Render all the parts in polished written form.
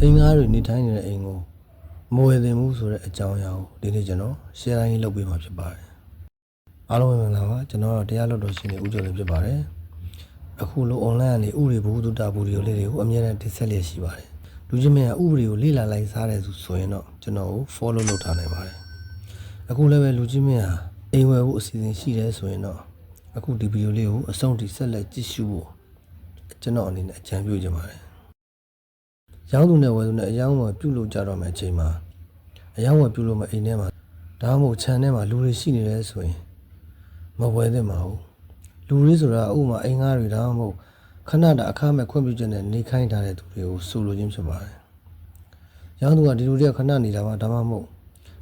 အိမ်ကားတွေနေထိုင်နေတဲ့အိမ်ကိုမဝယ်သင့်ဘူးဆိုတဲ့အကြောင်းအရာကိုဒီနေ့ကျွန်တော် share တိုင်းလုပ်ပေးမှာဖြစ်ပါတယ်အားလုံးမင်္ဂလာပါကျွန်တော်တရားလွတ်တော်ရှင်နေဦးကျော်လေးဖြစ်ပါတယ်အခုလို online ကနေဥပဒေဘုဒ္ဓတာဘူတွေကိုလေးတွေကိုအများနဲ့တင်ဆက်လျက်ရှိပါတယ်လူချင်းမင်းကဥပဒေကိုလေ့လာလိုက်စားတယ်ဆိုရင်တော့ကျွန်တော်ကို follow လုပ်ထားနိုင်ပါတယ်အခုလည်းပဲလူချင်းမင်းဟာအိမ်ဝယ်ဖို့အစီအစဉ်ရှိတယ်ဆိုရင်တော့အခုဒီဗီဒီယိုလေးကိုအဆုံးထိဆက်လက်ကြည့်ရှုဖို့ကျွန်တော်အနေနဲ့အကြံပြုချင်ပါတယ်ရောင်းသူနဲ့ဝယ်သူနဲ့အယောင်းဝယ်ပြုတ်လို့ကြတော့မယ့်အချိန်မှာအယောင်းဝယ်ပြုတ်လို့မအိမ်ထဲမှာဒါမှမဟုတ်ခြံထဲမှာလူတွေရှိနေတယ်ဆိုရင်မဝယ်သင့်ပါဘူးလူတွေဆိုတာဥပမာအိမ်ငါးတွေဒါမှမဟုတ်ခဏတာအခမဲ့ခွင့်ပြုချက်နဲ့နေခိုင်းထားတဲ့သူတွေကိုဆိုလိုခြင်းဖြစ်ပါတယ်ရောင်းသူကဒီလူတွေကခဏနေတာပါဒါမှမဟုတ်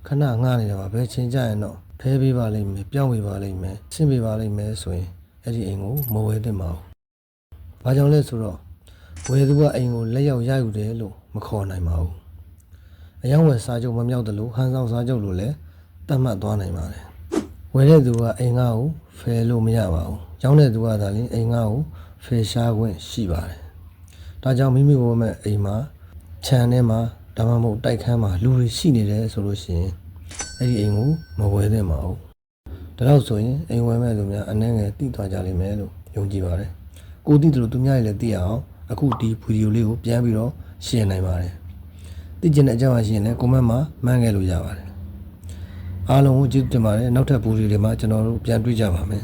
ခဏငှားနေတာပါဘယ်ချိန်ကြရင်တော့ဖဲပေးပါလိမ့်မယ်ပြောင်းပေးပါလိမ့်မယ်ဆင်းပေးပါလိမ့်မယ်ဆိုရင်အဲ့ဒီအိမ်ကိုမဝယ်သင့်ပါဘူးဘာကြောင့်လဲဆိုတော့ဝယ်သူကအိမ်ကိုလက်ရောက်ရယူတယ်လို့မခေါ်နိုင်ပါဘူးအယောင်းဝယ်စာချုပ်မမြောက်တယ်လို့ဟန်ဆောင်စာချုပ်လို့လည်းတတ်မှတ်သွားနိုင်ပါတယ်ဝယ်တဲ့သူကအိမ်ငါ့ကိုဖယ်လို့မရပါဘူးရောင်းတဲ့သူကသာလျှင်အိမ်ငါ့ကိုဖယ်ရှားခွင့်ရှိပါတယ်ဒါကြောင့်မိမိဘဝမဲ့အိမ်မှာခြံထဲမှာဒါမှမဟုတ်တိုက်ခန်းမှာလူတွေရှိနေတယ်ဆိုလို့ရှိရင်အဲ့ဒီအိမ်ကိုမဝယ်သင့်ပါဘူးဒါတော့ဆိုရင်အိမ်ဝယ်မဲ့သူများအနှဲငယ်သိသွားကြလိမ့်မယ်လို့ယုံကြည်ပါတယ်ကိုသိတယ်လို့သူများတွေလည်းသိအောင်အခုဒီဗီဒီယိုလေးကိုပြန်ပြီးတော့ share နိုင်ပါတယ်သိချင်တဲ့အကြောင်းအရာရှိရင်လည်း comment မှာမှန်းခဲ့လို့ရပါတယ်အားလုံးကိုကျေးဇူးတင်ပါတယ်နောက်ထပ်ဗီဒီယိုတွေမှာကျွန်တော်တို့ပြန်တွေ့ကြပါမယ်